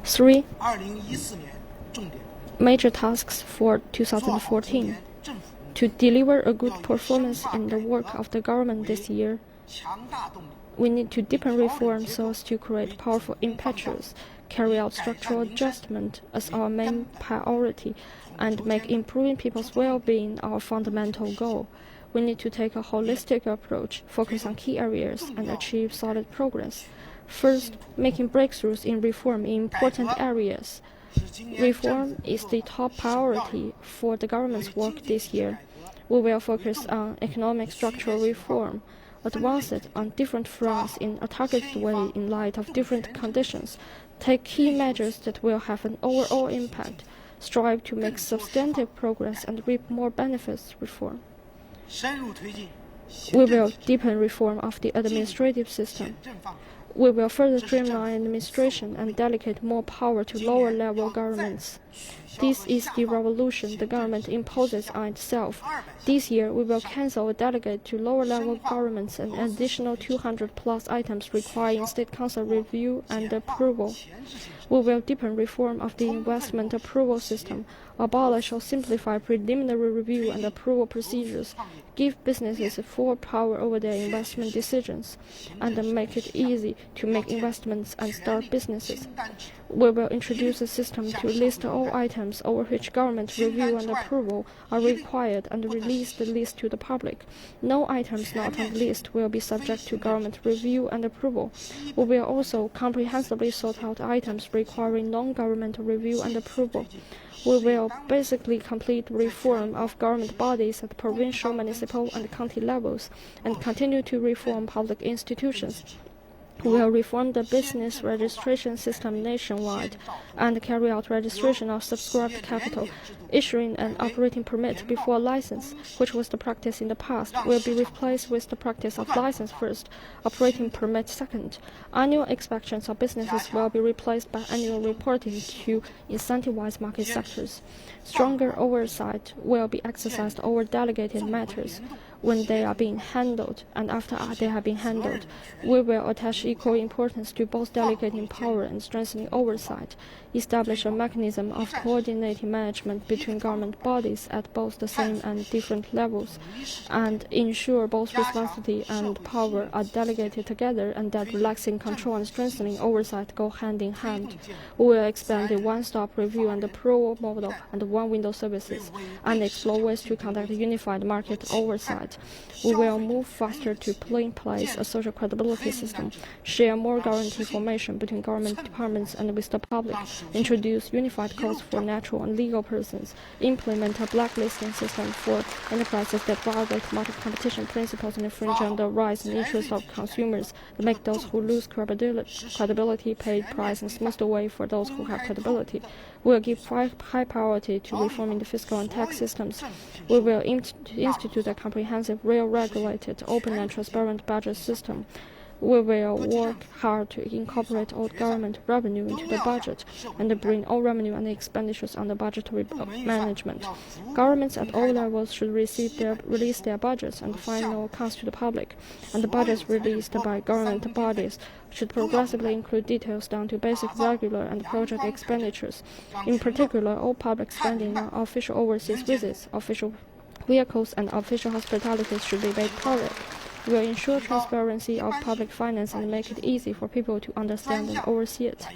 3. Major tasks for 2014. To deliver a good performance in the work of the government this year, we need to deepen reform so as to create powerful impetus, carry out structural adjustment as our main priority, and make improving people's well-being our fundamental goal. We need to take a holistic approach, focus on key areas, and achieve solid progress. First, making breakthroughs in reform in important areas. Reform is the top priority for the government's work this year. We will focus on economic structural reform, advance it on different fronts in a targeted way in light of different conditions, take key measures that will have an overall impact, strive to make substantive progress and reap more benefits reform. We will deepen reform of the administrative system. We will further streamline administration and delegate more power to lower-level governments. This is the revolution the government imposes on itself. This year, we will cancel or delegate to lower-level governments an additional 200-plus items requiring State Council review and approval. We will deepen reform of the investment approval system, abolish or simplify preliminary review and approval procedures, give businesses full power over their investment decisions, and make it easy to make investments and start businesses. We will introduce a system to list all items over which government review and approval are required and release the list to the public. No items not on the list will be subject to government review and approval. We will also comprehensively sort out items requiring non-governmental review and approval. We will basically complete reform of government bodies at provincial, municipal, and county levels, and continue to reform public institutions. We will reform the business registration system nationwide and carry out registration of subscribed capital. Issuing an operating permit before license, which was the practice in the past, will be replaced with the practice of license first, operating permit second. Annual inspections of businesses will be replaced by annual reporting to incentivize market sectors. Stronger oversight will be exercised over delegated matters. When they are being handled and after they have been handled, we will attach equal importance to both delegating power and strengthening oversight, establish a mechanism of coordinating management between government bodies at both the same and different levels, and ensure both responsibility and power are delegated together and that relaxing control and strengthening oversight go hand in hand. We will expand the one-stop review and approval model and one-window services, and explore ways to conduct unified market oversight. We will move faster to put in place a social credibility system, share more government information between government departments and with the public, introduce unified codes for natural and legal persons, implement a blacklisting system for enterprises that violate market competition principles and infringe on the rights and interests of consumers, to make those who lose credibility pay price and smooth the way for those who have credibility. We will give high priority to reforming the fiscal and tax systems. We will institute a comprehensive, well-regulated, open and transparent budget system. We will work hard to incorporate all government revenue into the budget and bring all revenue and expenditures under budgetary management. Governments at all levels should release their budgets and final accounts to the public, and the budgets released by government bodies should progressively include details down to basic regular and project expenditures. In particular, all public spending on official overseas visits, official vehicles, and official hospitalities should be made private. We will ensure transparency of public finance and make it easy for people to understand and oversee it.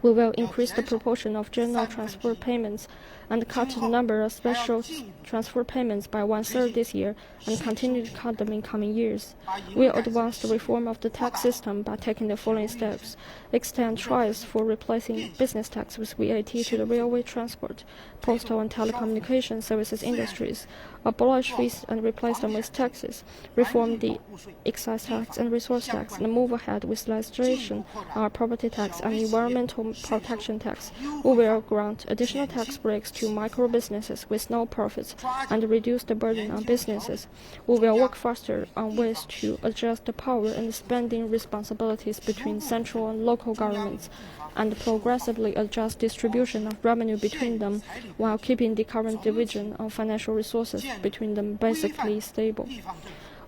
We will increase the proportion of general transfer payments and cut the number of special transfer payments by 1/3 this year and continue to cut them in coming years. We will advance the reform of the tax system by taking the following steps: extend trials for replacing business tax with VAT to the railway transport, postal and telecommunication services industries, abolish fees and replace them with taxes, reform the excise tax and resource tax, and move ahead with legislation on property tax and environmental protection tax. We will grant additional tax breaks to micro businesses with no profits and reduce the burden on businesses. We will work faster on ways to adjust the power and spending responsibilities between central and local governments and progressively adjust distribution of revenue between them while keeping the current division of financial resources between them basically stable.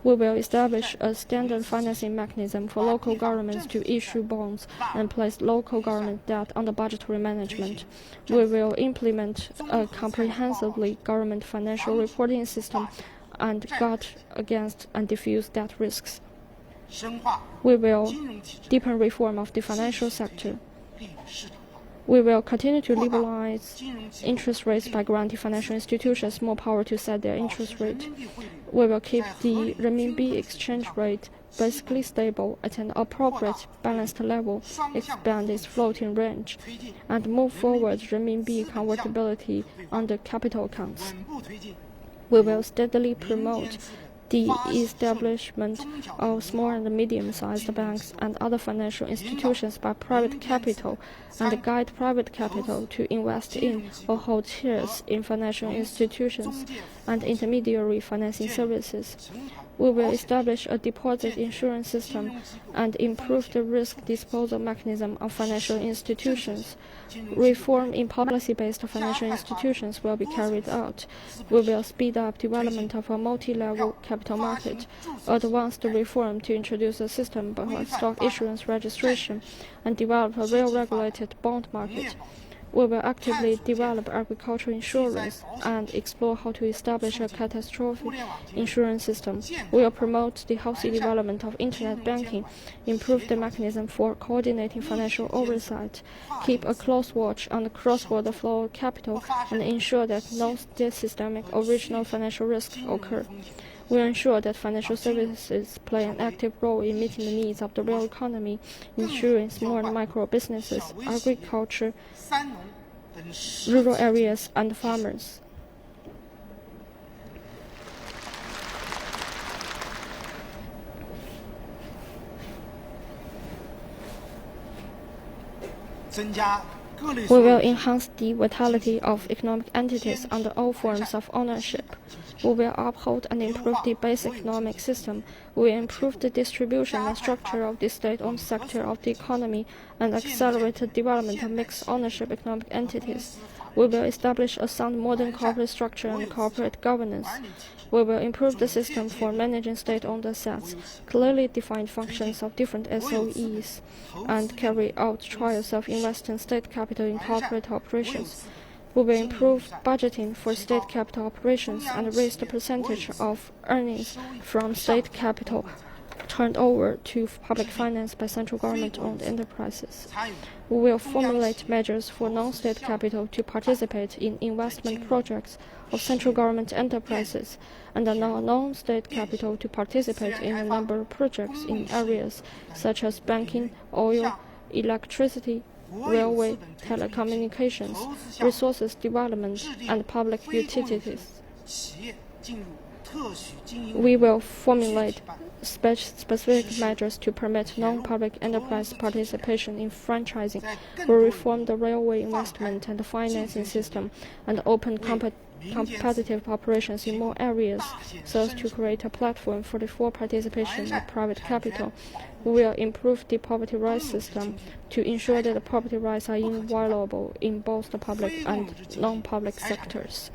We will establish a standard financing mechanism for local governments to issue bonds and place local government debt under budgetary management. We will implement a comprehensively government financial reporting system and guard against and diffuse debt risks. We will deepen reform of the financial sector. We will continue to liberalize interest rates by granting financial institutions more power to set their interest rate. We will keep the renminbi exchange rate basically stable at an appropriate, balanced level, expand its floating range, and move forward renminbi convertibility under capital accounts. We will steadily promote the establishment of small and medium-sized banks and other financial institutions by private capital and guide private capital to invest in or hold shares in financial institutions and intermediary financing services. We will establish a deposit insurance system and improve the risk disposal mechanism of financial institutions. Reform in policy-based financial institutions will be carried out. We will speed up development of a multi-level capital market, advance the reform to introduce a system of stock issuance registration, and develop a well-regulated bond market. We will actively develop agricultural insurance and explore how to establish a catastrophe insurance system. We will promote the healthy development of internet banking, improve the mechanism for coordinating financial oversight, keep a close watch on the cross-border flow of capital, and ensure that no systemic or regional financial risks occur. We will ensure that financial services play an active role in meeting the needs of the real economy, ensuring small and micro businesses, agriculture, rural areas, and farmers. We will enhance the vitality of economic entities under all forms of ownership. We will uphold and improve the base economic system. We will improve the distribution and structure of the state-owned sector of the economy and accelerate the development of mixed ownership economic entities. We will establish a sound modern corporate structure and corporate governance. We will improve the system for managing state-owned assets, clearly define functions of different SOEs, and carry out trials of investing state capital in corporate operations. We will improve budgeting for state capital operations and raise the percentage of earnings from state capital turned over to public finance by central government-owned enterprises. We will formulate measures for non-state capital to participate in investment projects of central government enterprises and allow non-state capital to participate in a number of projects in areas such as banking, oil, electricity, railway, telecommunications, resources development, and public utilities. We will formulate specific measures to permit non-public enterprise participation in franchising. We will reform the railway investment and financing system and open competitive operations in more areas so as to create a platform for the full participation of private capital. We will improve the property rights system to ensure that the property rights are inviolable in both the public and non-public sectors.